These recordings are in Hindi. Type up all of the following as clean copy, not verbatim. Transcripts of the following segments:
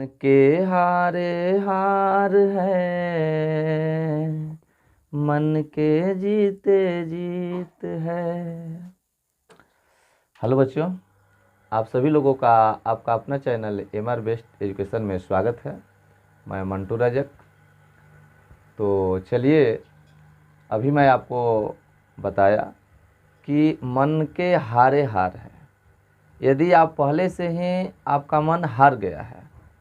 के हारे हार है, मन के जीते जीत है। हेलो बच्चों, आप सभी लोगों का आपका अपना चैनल MR बेस्ट एजुकेशन में स्वागत है। मैं मंटू रजक। तो चलिए, अभी मैं आपको बताया कि मन के हारे हार है। यदि आप पहले से ही आपका मन हार गया है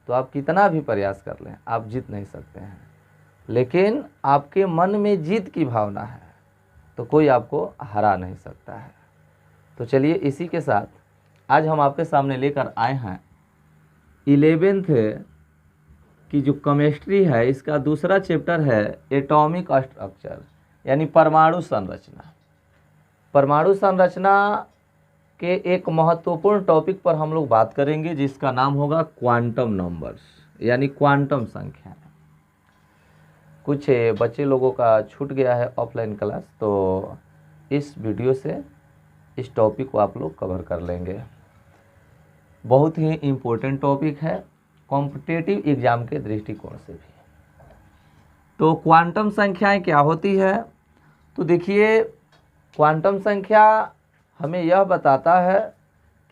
तो आप कितना भी प्रयास कर लें आप जीत नहीं सकते हैं। लेकिन आपके मन में जीत की भावना है तो कोई आपको हरा नहीं सकता है। तो चलिए, इसी के साथ आज हम आपके सामने लेकर आए हैं 11th की जो केमिस्ट्री है, इसका दूसरा चैप्टर है एटॉमिक स्ट्रक्चर, यानी परमाणु संरचना। परमाणु संरचना के एक महत्वपूर्ण टॉपिक पर हम लोग बात करेंगे जिसका नाम होगा क्वांटम नंबर्स, यानी क्वांटम संख्या। कुछ बच्चे लोगों का छूट गया है ऑफलाइन क्लास, तो इस वीडियो से इस टॉपिक को आप लोग कवर कर लेंगे। बहुत ही इम्पोर्टेंट टॉपिक है कॉम्पिटिटिव एग्जाम के दृष्टिकोण से भी। तो क्वांटम संख्याएं क्या होती है? तो देखिए, क्वांटम संख्या हमें यह बताता है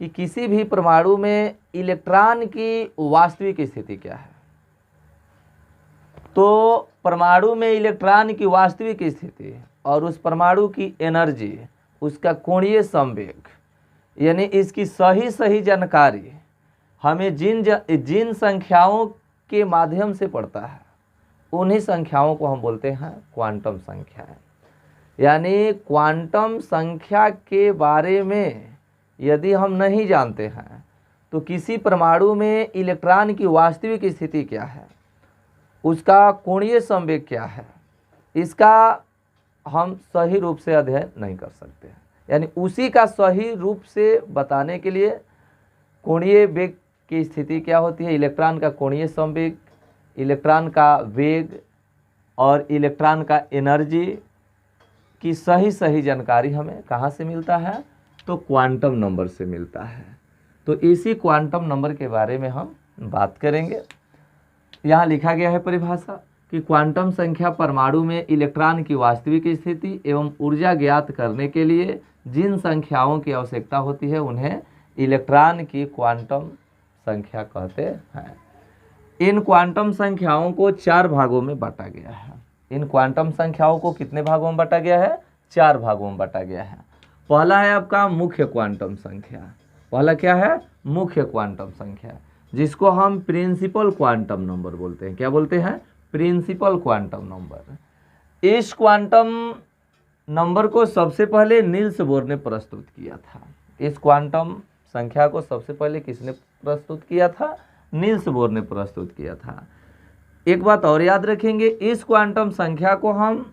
कि किसी भी परमाणु में इलेक्ट्रॉन की वास्तविक स्थिति क्या है। तो परमाणु में इलेक्ट्रॉन की वास्तविक स्थिति और उस परमाणु की एनर्जी, उसका कोणीय संवेग, यानी इसकी सही जानकारी हमें जिन संख्याओं के माध्यम से पड़ता है उन्हीं संख्याओं को हम बोलते हैं क्वांटम संख्याएं। यानी क्वांटम संख्या के बारे में यदि हम नहीं जानते हैं तो किसी परमाणु में इलेक्ट्रॉन की वास्तविक स्थिति क्या है, उसका कोणीय संवेग क्या है, इसका हम सही रूप से अध्ययन नहीं कर सकते हैं। यानी उसी का सही रूप से बताने के लिए कोणीय वेग की स्थिति क्या होती है, इलेक्ट्रॉन का कोणीय संवेग, इलेक्ट्रॉन का वेग और इलेक्ट्रॉन का एनर्जी की सही जानकारी हमें कहाँ से मिलता है? तो क्वांटम नंबर से मिलता है। तो इसी क्वांटम नंबर के बारे में हम बात करेंगे। यहाँ लिखा गया है परिभाषा कि क्वांटम संख्या परमाणु में इलेक्ट्रॉन की वास्तविक स्थिति एवं ऊर्जा ज्ञात करने के लिए जिन संख्याओं की आवश्यकता होती है उन्हें इलेक्ट्रॉन की क्वांटम संख्या कहते हैं। इन क्वांटम संख्याओं को 4 भागों में बांटा गया है। इन क्वांटम संख्याओं को कितने भागों में बांटा गया है? 4 भागों में बांटा गया है। पहला है आपका मुख्य क्वांटम संख्या। पहला क्या है? मुख्य क्वांटम संख्या, जिसको हम प्रिंसिपल क्वांटम नंबर बोलते हैं। क्या बोलते हैं? Principal quantum number. इस क्वांटम नंबर को सबसे पहले नील्स बोर ने प्रस्तुत किया था। इस क्वांटम संख्या को सबसे पहले किसने प्रस्तुत किया था? नील्स बोर ने प्रस्तुत किया था। एक बात और याद रखेंगे, इस क्वांटम संख्या को हम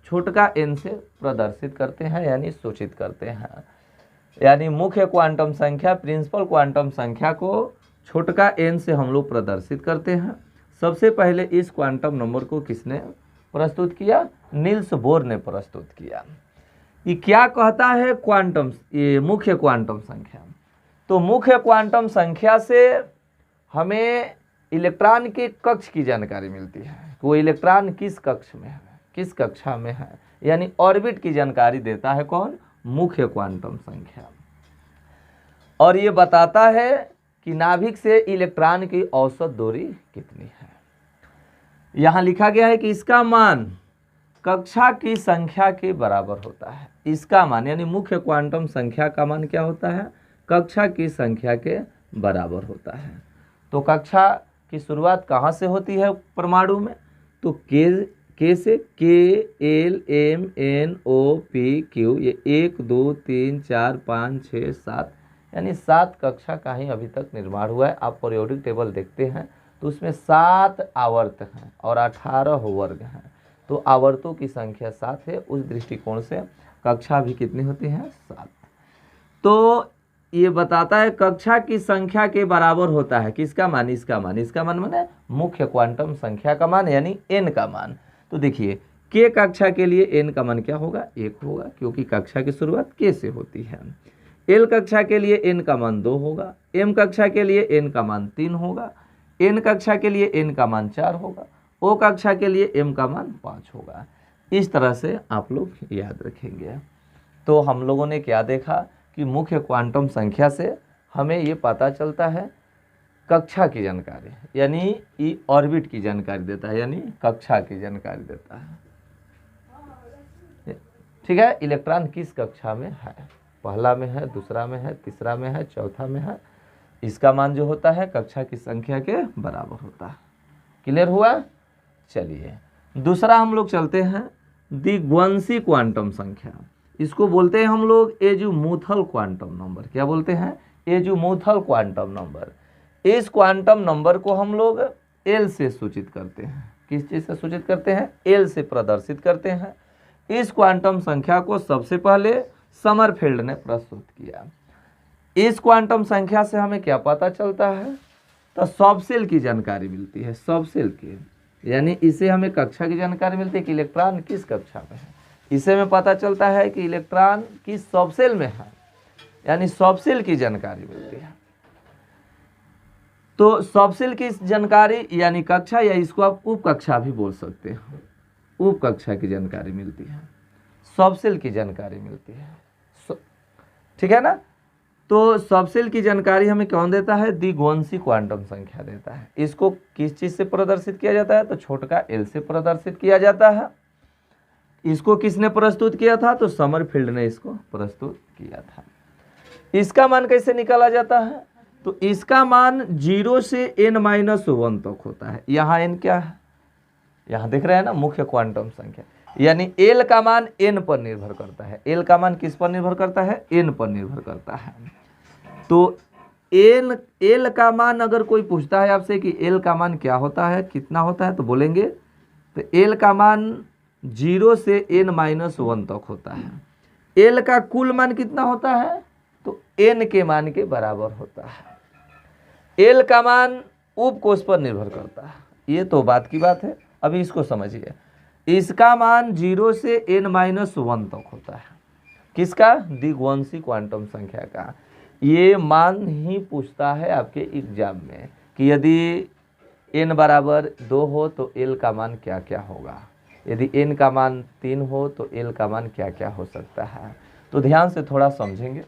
छोटका n से प्रदर्शित करते हैं, यानी सूचित करते हैं। यानी मुख्य क्वांटम संख्या, प्रिंसिपल क्वांटम संख्या को छोटका n से हम लोग प्रदर्शित करते हैं। सबसे पहले इस क्वांटम नंबर को किसने प्रस्तुत किया? नील्स बोर ने प्रस्तुत किया। ये क्या कहता है? क्वांटम, ये मुख्य क्वांटम संख्या। तो मुख्य क्वांटम संख्या से हमें इलेक्ट्रॉन के कक्ष की जानकारी मिलती है। वो इलेक्ट्रॉन किस कक्ष में है, किस कक्षा में है, यानी ऑर्बिट की जानकारी देता है कौन? मुख्य क्वांटम संख्या। और ये बताता है कि नाभिक से इलेक्ट्रॉन की औसत दूरी कितनी है। यहाँ लिखा गया है कि इसका मान कक्षा की संख्या के बराबर होता है। इसका मान, यानी मुख्य क्वांटम संख्या का मान क्या होता है? कक्षा की संख्या के बराबर होता है। तो कक्षा की शुरुआत कहाँ से होती है परमाणु में? तो के से, के, एल, एम, एन, ओ, पी, क्यू, ये 1 2 3 4 5 6 7, यानी 7 कक्षा का ही अभी तक निर्माण हुआ है। आप पीरियोडिक टेबल देखते हैं तो उसमें 7 आवर्त हैं और 18 वर्ग हैं। तो आवर्तों की संख्या 7 है। उस दृष्टिकोण से कक्षा भी कितनी होती है? 7। तो ये बताता है कक्षा की संख्या के बराबर होता है किसका मान? इसका मान। इसका मान माने मुख्य क्वांटम संख्या का मान, यानी n का मान। तो देखिए, k कक्षा के लिए n का मान क्या होगा? 1 होगा, क्योंकि कक्षा की शुरुआत k से होती है। l कक्षा के लिए n का मान 2 होगा, m कक्षा के लिए n का मान 3 होगा, n कक्षा के लिए n का मान 4 होगा, O कक्षा के लिए m का मान 5 होगा। इस तरह से आप लोग याद रखेंगे। तो हम लोगों ने क्या देखा कि मुख्य क्वांटम संख्या से हमें ये पता चलता है कक्षा की जानकारी, यानी ई ऑर्बिट की जानकारी देता है, यानी कक्षा की जानकारी देता है। ठीक है, इलेक्ट्रॉन किस कक्षा में है, पहला में है, दूसरा में है, तीसरा में है, चौथा में है, इसका मान जो होता है कक्षा की संख्या के बराबर होता है। क्लियर हुआ? चलिए दूसरा हम लोग चलते हैं द्विग्वंशी क्वांटम संख्या। इसको बोलते हैं हम लोग एजुमुथल क्वांटम नंबर। क्या बोलते हैं? एजुमुथल क्वांटम नंबर। इस क्वांटम नंबर को हम लोग एल से सूचित करते हैं। किस चीज़ से सूचित करते हैं? एल से प्रदर्शित करते हैं। इस क्वांटम संख्या को सबसे पहले समरफील्ड ने प्रस्तुत किया। इस क्वांटम संख्या से हमें क्या पता चलता है? तो सबसेल की जानकारी मिलती है, सबसेल की, यानी इसे हमें कक्षा की जानकारी मिलती है कि इलेक्ट्रॉन किस कक्षा में है। इसे हमें पता चलता है कि इलेक्ट्रॉन किस सबसेल में है, यानी सबसेल की जानकारी मिलती है। तो सबसेल की जानकारी यानी कक्षा, या इसको आप उप कक्षा भी बोल सकते हैं, उप कक्षा की जानकारी मिलती है, सबसेल की जानकारी मिलती है। ठीक है ना? तो सबसेल की जानकारी हमें कौन देता है? द्विग्वंशी क्वांटम संख्या देता है। इसको किस चीज़ से प्रदर्शित किया जाता है? तो छोटका एल से प्रदर्शित किया जाता है। इसको किसने प्रस्तुत किया था? तो समरफील्ड ने इसको प्रस्तुत किया था। इसका मान कैसे निकाला जाता है? तो इसका मान 0 से n-1 तक होता है। यहाँ n क्या है? यहाँ देख रहे हैं ना, मुख्य क्वांटम संख्या, यानी एल का मान n पर निर्भर करता है। एल का मान किस पर निर्भर करता है? n पर निर्भर करता है। तो एल का मान अगर कोई पूछता है आपसे कि एल का मान क्या होता है, कितना होता है, तो बोलेंगे तो एल का मान 0 से n-1 तक होता है। एल का कुल मान कितना होता है? तो n के मान के बराबर होता है। एल का मान उपकोष पर निर्भर करता है। ये तो बात की बात है। अभी इसको समझिए, इसका मान 0 से n-1 तक होता है। किसका? द्विग्वंशी क्वांटम संख्या का। ये मान ही पूछता है आपके एग्जाम में कि यदि n बराबर 2 हो तो l का मान क्या क्या होगा, यदि n का मान 3 हो तो l का मान क्या क्या हो सकता है। तो ध्यान से थोड़ा समझेंगे।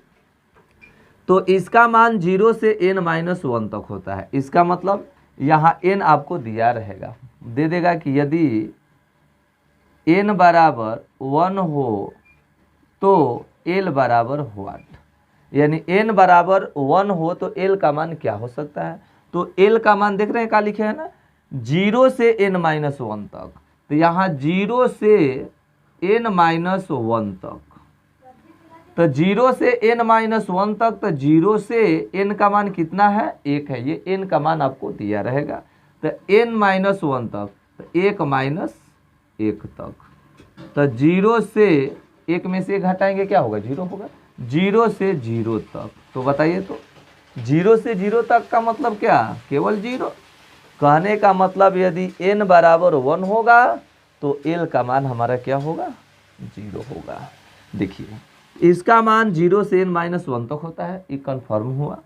तो इसका मान 0 से n-1 तक होता है। इसका मतलब यहाँ n आपको दिया रहेगा, दे देगा कि यदि n बराबर 1 हो तो l बराबर व्हाट, यानी n बराबर 1 हो तो l का मान क्या हो सकता है। तो l का मान देख रहे हैं क्या लिखे है ना, 0 से n-1 तक। तो यहाँ 0 से n-1 तक, तो 0 से n-1 तक, तो 0 से n का मान कितना है? 1 है। ये n का मान आपको दिया रहेगा। तो n-1 तक, तो 1-1 तक, तो 0 से 1 में से 1 घटाएंगे क्या होगा? 0 होगा। 0 से 0 तक, तो बताइए, तो 0 से 0 तक का मतलब क्या? केवल 0। कहने का मतलब यदि n बराबर 1 होगा तो l का मान हमारा क्या होगा? 0 होगा। देखिए इसका मान 0 से n-1 तक होता है, ये कन्फर्म हुआ।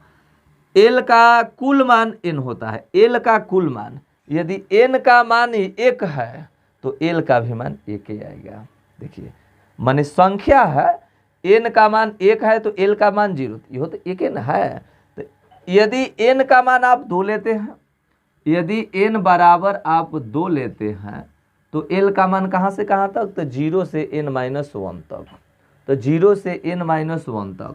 l का कुल मान n होता है। l का कुल मान, यदि n का मान 1 है तो l का भी मान 1 ही आएगा। देखिए माने संख्या है, n का मान 1 है तो l का मान 0, यह तो 1 न है। तो यदि n का मान आप 2 लेते हैं, यदि n बराबर आप 2 लेते हैं तो l का मान कहाँ से कहाँ तक? तो 0 से n-1 तक। तो 0 से n-1 तक,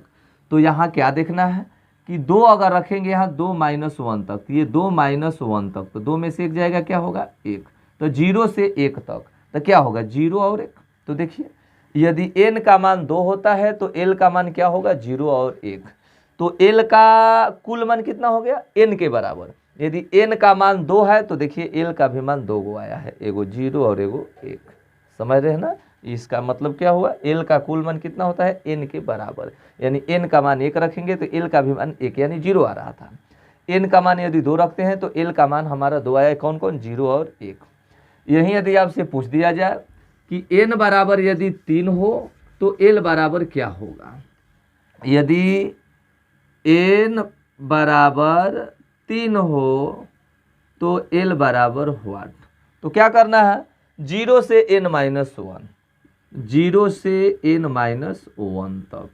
तो यहाँ क्या देखना है कि 2 अगर रखेंगे यहाँ 2-1 तक, तो ये 2-1 तक, तो 2 में से 1 जाएगा, क्या होगा? 1। तो 0 से 1 तक, तो क्या होगा? 0 और 1। तो देखिए यदि n का मान 2 होता है तो l का मान क्या होगा? 0 और 1। तो l का कुल मान कितना हो गया? n के बराबर। यदि n का मान 2 है तो देखिए l का भी मान 2 गो आया है, एगो 0 और एगो 1। समझ रहे हैं ना? इसका मतलब क्या हुआ? l का कुल मान कितना होता है? n के बराबर, यानी n का मान 1 रखेंगे तो l का भी मान 1, यानी 0 आ रहा था। n का मान यदि 2 रखते हैं तो l का मान हमारा 2 आया। कौन कौन? 0 और 1। यही यदि आपसे पूछ दिया जाए कि n बराबर यदि 3 हो तो l बराबर क्या होगा? यदि n बराबर 3 हो तो L बराबर वाट। तो क्या करना है, 0 से n-1, 0 से n-1 तक।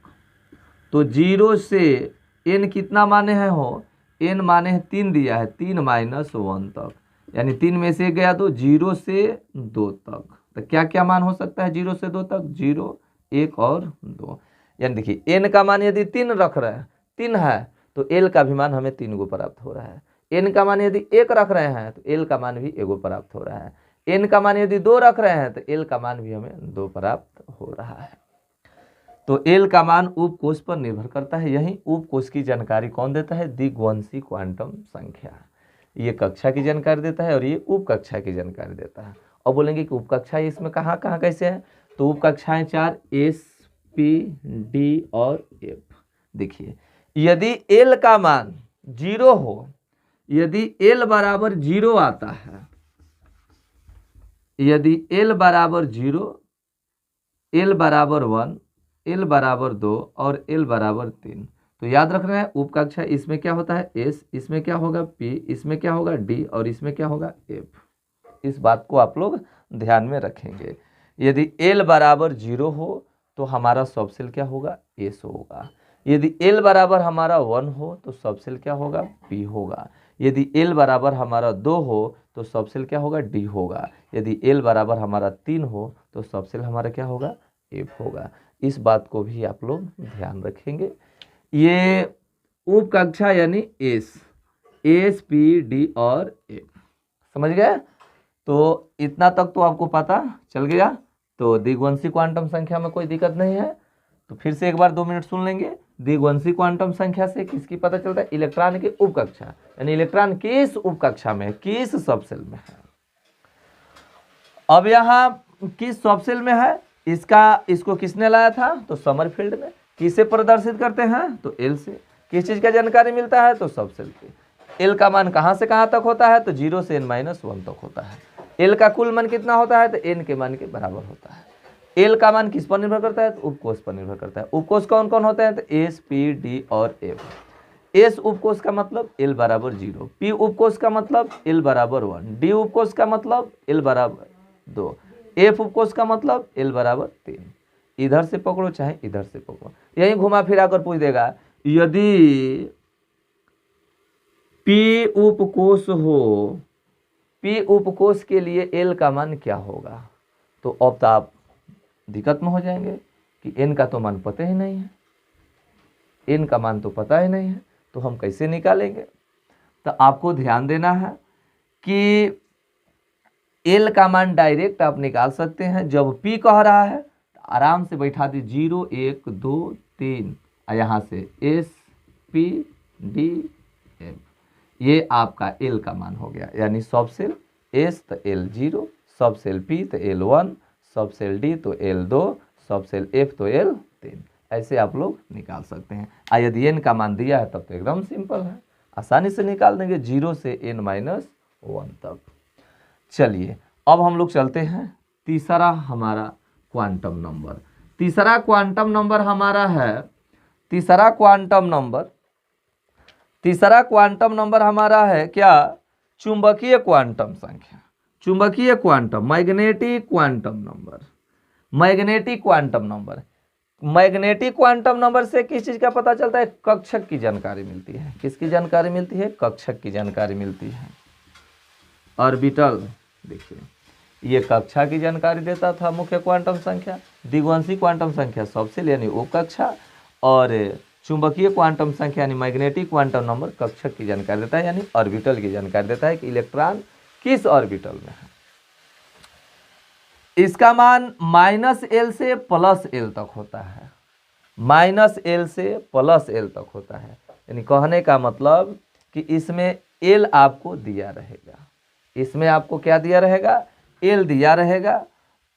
तो 0 से n कितना माने हैं हो, n माने हैं 3 दिया है, 3-1 तक, यानी 3 में से गया तो 0 से 2 तक। तो क्या क्या मान हो सकता है 0 से 2 तक, 0, 1 और 2। यानी देखिए n का मान यदि 3 रख रहे हैं, 3 है तो l का भी मान हमें 3 को प्राप्त हो रहा है। n का मान यदि 1 रख रहे हैं तो l का मान भी 1 प्राप्त हो रहा है। n का मान यदि 2 रख रहे हैं तो l का मान भी हमें 2 प्राप्त हो रहा है। तो l का मान उपकोष पर निर्भर करता है। यही उपकोष की जानकारी कौन देता है, द्विघांसी क्वांटम संख्या। ये कक्षा की जानकारी देता है और ये उपकक्षा की जानकारी देता है। और बोलेंगे कि उपकक्षा इसमें कहाँ कहाँ कैसे है, तो उपकक्षाएं 4 S, P, D और F। देखिए यदि L का मान 0 हो, यदि L बराबर 0 आता है, यदि L बराबर 0, L बराबर 1, L बराबर 2 और L बराबर 3, तो याद रखना है उपकक्षा इसमें क्या होता है S, इसमें क्या होगा P, इसमें क्या होगा D और इसमें क्या होगा F। इस बात को आप लोग ध्यान में रखेंगे। यदि L बराबर 0 हो तो हमारा सब सेल क्या होगा, S होगा। यदि L बराबर हमारा 1 हो तो सब सेल क्या होगा, P होगा। यदि L बराबर हमारा 2 हो तो सब सेल क्या होगा, D होगा। यदि L बराबर हमारा 3 हो तो सब सेल हमारा क्या होगा, F होगा। इस बात को भी आप लोग ध्यान रखेंगे। ये उपकक्षा यानी S, P, D और F, समझ गए। तो इतना तक तो आपको पता चल गया। तो द्विघांसी क्वांटम संख्या में कोई दिक्कत नहीं है। तो फिर से एक बार 2 मिनट सुन लेंगे। द्विघांसी क्वांटम संख्या से किसकी पता चलता है, इलेक्ट्रॉन की उपकक्षा, यानी इलेक्ट्रॉन किस उपकक्षा में, किस सबसेल में है। अब यहाँ किस सबसेल में है, इसको किसने लाया था, तो समरफील्ड ने। किसे प्रदर्शित करते हैं, तो L से। किस चीज का जानकारी मिलता है, तो सबसेल की। L का मान कहां से कहां तक होता है, तो 0 से n-1 तक होता है। L का कुल मान कितना होता है, तो n के मान के बराबर होता है। L का मान किस पर निर्भर करता है, तो उपकोष पर निर्भर करता है। उपकोष कौन कौन होते हैं, तो S, P, D और F। S उपकोष का मतलब L बराबर 0, P उपकोष का मतलब L बराबर 1, D उपकोष का मतलब L बराबर 2, F उपकोष का मतलब L बराबर 3। इधर से पकड़ो चाहे इधर से पकड़ो, यही घुमा फिरा कर पूछ देगा। यदि P उपकोष हो, P उपकोष के लिए L का मान क्या होगा, तो अब तो आप दिक्कत में हो जाएंगे कि N का तो मान पता ही नहीं है, N का मान तो पता ही नहीं है, तो हम कैसे निकालेंगे। तो आपको ध्यान देना है कि L का मान डायरेक्ट आप निकाल सकते हैं। जब P कह रहा है तो आराम से बैठा दी 0, 1, 2, 3 और यहाँ से S, P, D, F। ये आपका L का मान हो गया, यानी सब सेल S तो L0, सब सेल P तो L1, सब सेल D तो L2, सब सेल F तो L3। ऐसे आप लोग निकाल सकते हैं। यदि n का मान दिया है तब तो एकदम सिंपल है, आसानी से निकाल देंगे 0 से n-1 तक। चलिए अब हम लोग चलते हैं तीसरा हमारा क्वांटम नंबर। तीसरा क्वांटम नंबर हमारा है, तीसरा क्वांटम नंबर हमारा है क्या, चुंबकीय क्वांटम संख्या। चुंबकीय quantum, magnetic quantum number. Magnetic quantum number, magnetic quantum number से किस चीज का पता चलता है, कक्षक की जानकारी मिलती है। किसकी जानकारी मिलती है, कक्षक की जानकारी मिलती है। ऑर्बिटल, देखिए ये कक्षा की जानकारी देता था मुख्य क्वांटम संख्या। द्विघांसी क्वांटम संख्या सबसेल यानी उपकक्षा, और चुंबकीय क्वांटम संख्या यानी मैग्नेटिक क्वांटम नंबर कक्षक की जानकारी देता है, यानी ऑर्बिटल की जानकारी देता है कि इलेक्ट्रॉन किस ऑर्बिटल में है। इसका मान -L से +L तक होता है, -L से +L तक होता है। यानी कहने का मतलब कि इसमें L आपको दिया रहेगा, इसमें आपको क्या दिया रहेगा, L दिया रहेगा।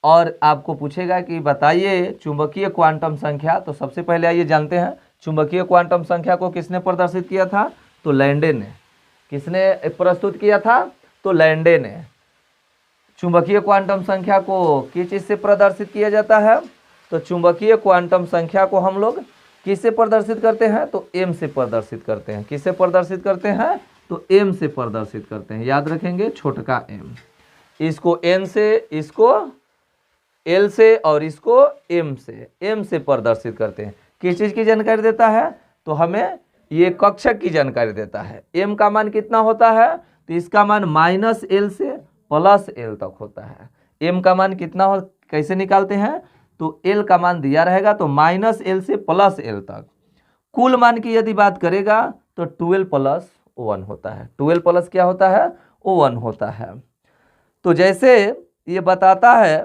और आपको पूछेगा कि बताइए चुंबकीय क्वांटम संख्या। तो सबसे पहले आइए जानते हैं चुंबकीय क्वांटम संख्या को किसने प्रदर्शित किया था, तो लैंडे ने। किसने प्रस्तुत किया था, तो लैंडे ने। चुंबकीय क्वांटम संख्या को किस चीज से प्रदर्शित किया जाता है, तो चुंबकीय क्वांटम संख्या को हम लोग किससे प्रदर्शित करते हैं, तो m से प्रदर्शित करते हैं। किससे प्रदर्शित करते हैं, तो m से प्रदर्शित करते हैं, याद रखेंगे छोटका m, इसको n से, इसको l से और इसको m से प्रदर्शित करते हैं। किस चीज़ की जानकारी देता है? तो हमें ये कक्षक की जानकारी देता है। m का मान कितना होता है? तो इसका मान -l से +l तक होता है। m का मान कितना हो, कैसे निकालते हैं? तो l का मान दिया रहेगा तो -l से +l तक। कुल मान की यदि बात करेगा तो 12 + 1 होता है। 12 प्लस क्या होता है? 1 होता है। तो जैसे ये बताता है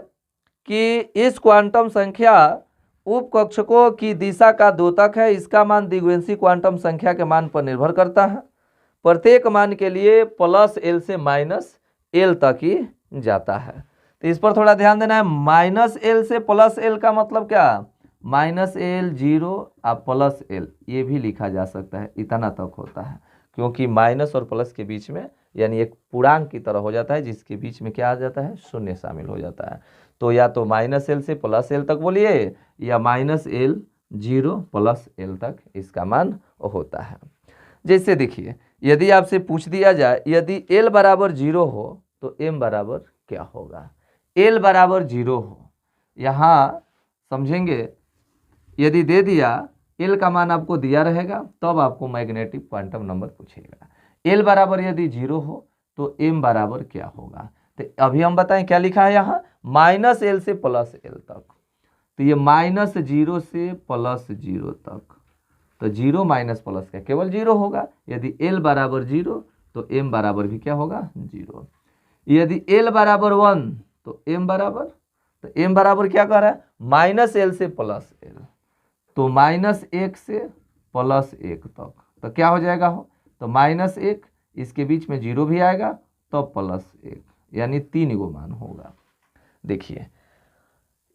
कि इस क्वांटम संख्या उपकक्षकों की दिशा का द्योतक है, इसका मान द्विगुणित क्वांटम संख्या के मान पर निर्भर करता है। प्रत्येक मान के लिए +l से -l तक ही जाता है। तो इस पर थोड़ा ध्यान देना है। -l से +l का मतलब क्या? -l 0 और +l, ये भी लिखा जा सकता है, इतना तक होता है, क्योंकि माइनस और प्लस के बीच में यानी एक पूर्णांक की तरह हो जाता है, जिसके बीच में क्या आ जाता है? शून्य शामिल हो जाता है। तो या तो -l से +l तक बोलिए, या -l 0 +l तक इसका मान होता है। जैसे देखिए, यदि आपसे पूछ दिया जाए यदि l बराबर 0 हो तो m बराबर क्या होगा? l बराबर 0 हो, यहाँ समझेंगे, यदि दे दिया l का मान आपको दिया रहेगा तब आपको मैग्नेटिक क्वांटम नंबर पूछेगा। l बराबर यदि 0 हो तो m बराबर क्या होगा? तो अभी हम बताएं क्या लिखा है यहाँ? -l से +l तक, तो ये -0 से +0 तक, तो 0 माइनस प्लस का केवल 0 होगा। यदि l बराबर 0 तो m बराबर भी क्या होगा? 0। यदि l बराबर 1 तो m बराबर, तो m बराबर क्या कह रहा है? -l से +l, तो -1 से +1 तक, तो क्या हो जाएगा हो? तो -1, इसके बीच में 0 भी आएगा तो +1, यानी 3 गो मान होगा। देखिए,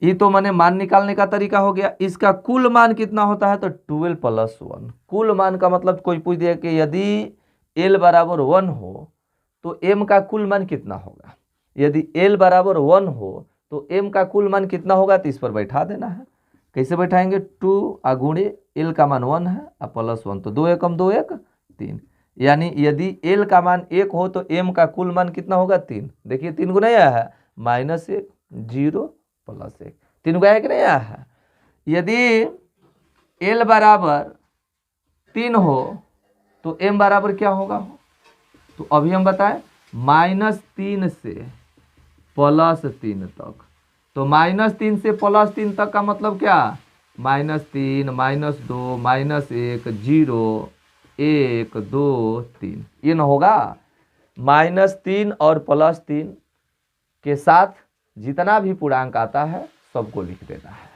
ये तो मैंने मान निकालने का तरीका हो गया। इसका कुल मान कितना होता है? तो 12 + 1। कुल मान का मतलब कोई पूछ दिया कि यदि l बराबर 1 हो तो m का कुल मान कितना होगा? यदि l बराबर 1 हो तो m का कुल मान कितना होगा? तो इस पर बैठा देना है। कैसे बैठाएंगे? 2 गुणे l का मान 1 है और +1, तो 2 एकम 2 1 3, यानी यदि l का मान 1 हो तो m का कुल मान कितना होगा? 3। देखिए 3 गुना आया है, -1 0 +1, 3 गुना है कि नहीं आया है। यदि l बराबर 3 हो तो m बराबर क्या होगा? तो अभी हम बताएं, -3 से +3 तक, तो -3 से +3 तक का मतलब क्या? -3 -2 -1 0 1 2 3, ये न होगा। -3 और +3 के साथ जितना भी पूर्णांक आता है सबको लिख देना है।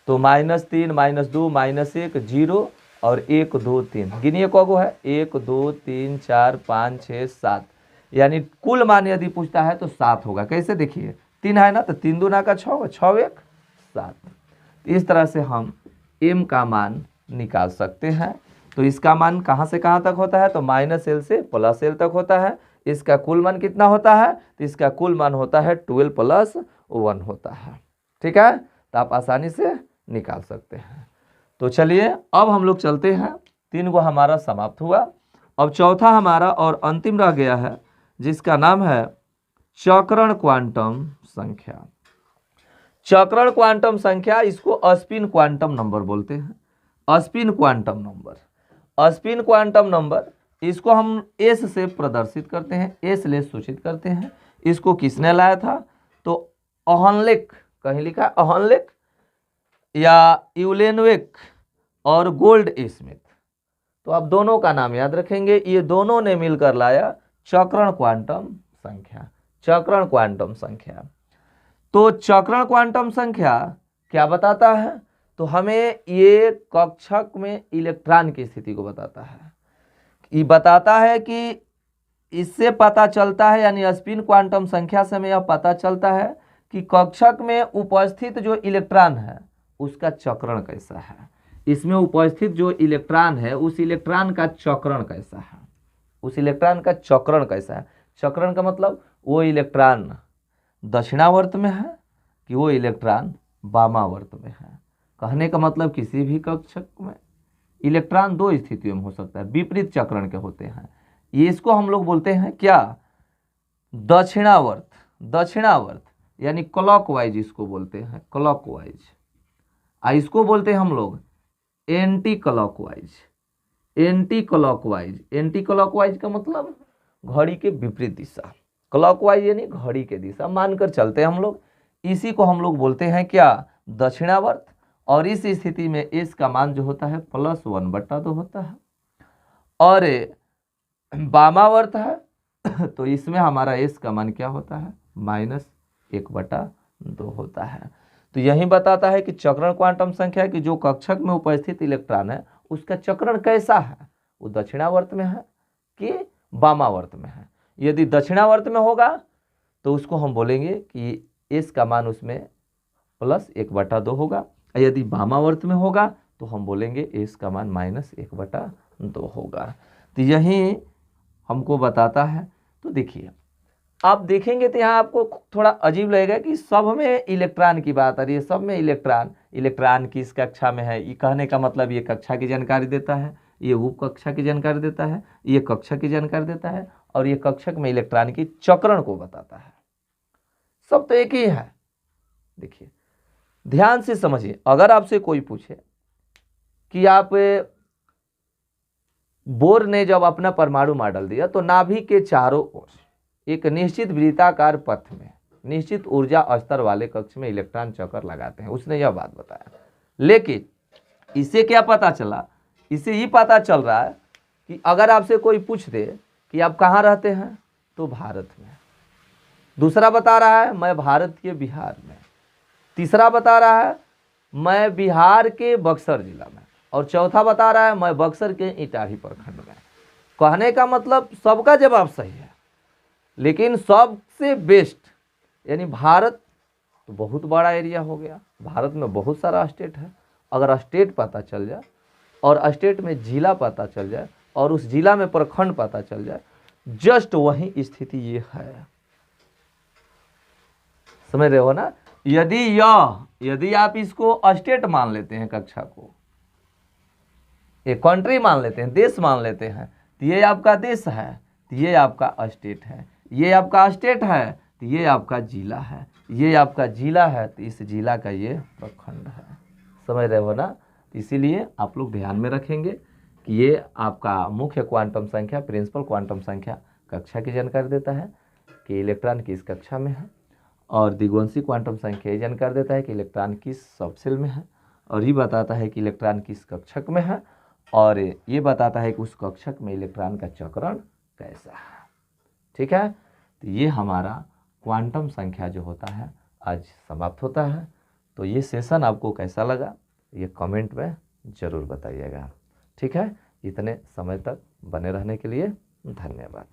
तो -3 -2 -1 0 और 1 2 3, गिनिए कौगो है? 1 2 3 4 5 6 7, यानी कुल मान यदि पूछता है तो 7 होगा। कैसे? देखिए 3 है ना, तो 3 दूना का 6, 6 1 7। इस तरह से हम m का मान निकाल सकते हैं। तो इसका मान कहाँ से कहाँ तक होता है? तो -l से +l तक होता है। इसका कुल मान कितना होता है? तो इसका कुल मान होता है 12 + 1 होता है। ठीक है, तो आप आसानी से निकाल सकते हैं। तो चलिए अब हम लोग चलते हैं, 3 गो हमारा समाप्त हुआ। अब चौथा हमारा और अंतिम रह गया है, जिसका नाम है चक्रण क्वांटम संख्या। चक्रण क्वांटम संख्या, इसको स्पिन क्वांटम नंबर बोलते हैं। Spin quantum number, spin quantum number, इसको हम s से प्रदर्शित करते हैं, s ले सूचित करते हैं। इसको किसने लाया था? तो अहनलेक, कहीं लिखा अहनलेक या यूलेनवेक और गोल्ड स्मिथ। तो आप दोनों का नाम याद रखेंगे, ये दोनों ने मिलकर लाया चक्रण क्वांटम संख्या। चक्रण क्वांटम संख्या, तो चक्रण क्वांटम संख्या क्या बताता है? तो हमें ये कक्षक में इलेक्ट्रॉन की स्थिति को बताता है। ये बताता है कि इससे पता चलता है, यानी स्पिन क्वांटम संख्या से हमें यह पता चलता है कि कक्षक में उपस्थित जो इलेक्ट्रॉन है उसका चक्रण कैसा है। इसमें उपस्थित जो इलेक्ट्रॉन है उस इलेक्ट्रॉन का चक्रण कैसा है, उस इलेक्ट्रॉन का चक्रण कैसा है। चक्रण का मतलब वो इलेक्ट्रॉन दक्षिणावर्त में है कि वो इलेक्ट्रॉन वामावर्त में है। कहने का मतलब किसी भी कक्षक में इलेक्ट्रॉन 2 स्थितियों में हो सकता है, विपरीत चक्रण के होते हैं। ये इसको हम लोग बोलते हैं क्या, दक्षिणावर्त। दक्षिणावर्त यानी क्लॉकवाइज इसको बोलते हैं, क्लॉकवाइज। इसको बोलते हैं हम लोग anti clockwise. Anti clockwise, anti clockwise का मतलब घड़ी के विपरीत दिशा। क्लॉकवाइज यानी घड़ी के दिशा मानकर चलते हैं हम लोग। इसी को हम लोग बोलते हैं क्या, दक्षिणावर्त। और इस स्थिति में एस का मान जो होता है +1/2 होता है। और वामावर्त है तो इसमें हमारा एस का मान क्या होता है, -1/2 होता है। तो यही बताता है कि चक्रण क्वांटम संख्या की जो कक्षक में उपस्थित इलेक्ट्रॉन है उसका चक्रण कैसा है, वो दक्षिणावर्त में है कि वामावर्त में है। यदि दक्षिणावर्त में होगा तो उसको हम बोलेंगे कि एस का मान उसमें +1/2 होगा। यदि वामावर्त में होगा तो हम बोलेंगे एस का मान -1/2 होगा। तो यही हमको बताता है। तो देखिए आप देखेंगे तो यहाँ आपको थोड़ा अजीब लगेगा कि सब में इलेक्ट्रॉन की बात आ रही है, सब में इलेक्ट्रॉन किस कक्षा में है। ये कहने का मतलब ये कक्षा की जानकारी देता है, ये उप कक्षा की जानकारी देता है, ये कक्षा की जानकारी देता है, और ये कक्षक में इलेक्ट्रॉन की चक्रण को बताता है। सब तो एक ही है। देखिए ध्यान से समझिए, अगर आपसे कोई पूछे कि आप बोर ने जब अपना परमाणु मॉडल दिया तो नाभि के चारों ओर एक निश्चित वृत्ताकार पथ में निश्चित ऊर्जा स्तर वाले कक्ष में इलेक्ट्रॉन चक्कर लगाते हैं, उसने यह बात बताया। लेकिन इससे क्या पता चला, इससे ये पता चल रहा है कि अगर आपसे कोई पूछ दे कि आप कहाँ रहते हैं तो भारत में, दूसरा बता रहा है मैं भारत के बिहार में, तीसरा बता रहा है मैं बिहार के बक्सर जिला में, और चौथा बता रहा है मैं बक्सर के इटाही प्रखंड में। कहने का मतलब सबका जवाब सही है, लेकिन सबसे बेस्ट यानी भारत तो बहुत बड़ा एरिया हो गया, भारत में बहुत सारा स्टेट है। अगर स्टेट पता चल जाए और स्टेट में जिला पता चल जाए और उस जिला में प्रखंड पता चल जाए, जस्ट वही स्थिति ये है। समझ रहे हो ना। यदि आप इसको स्टेट मान लेते हैं, कक्षा को एक कंट्री मान लेते हैं, देश मान लेते हैं, तो ये आपका देश है, तो ये आपका स्टेट है, ये आपका स्टेट है, तो ये आपका जिला है, ये आपका जिला है, तो इस जिला का ये प्रखंड है। समझ रहे हो ना। इसीलिए आप लोग ध्यान में रखेंगे कि ये आपका मुख्य क्वांटम संख्या, प्रिंसिपल क्वांटम संख्या कक्षा की जानकारी देता है कि इलेक्ट्रॉन किस कक्षा में है, और दिग्वंशी क्वांटम संख्या ये जानकारी देता है कि इलेक्ट्रॉन किस सबसेल में है, और ये बताता है कि इलेक्ट्रॉन किस कक्षक में है, और ये बताता है कि उस कक्षक में इलेक्ट्रॉन का चक्रण कैसा है। ठीक है, तो ये हमारा क्वांटम संख्या जो होता है आज समाप्त होता है। तो ये सेशन आपको कैसा लगा ये कमेंट में ज़रूर बताइएगा। ठीक है, इतने समय तक बने रहने के लिए धन्यवाद।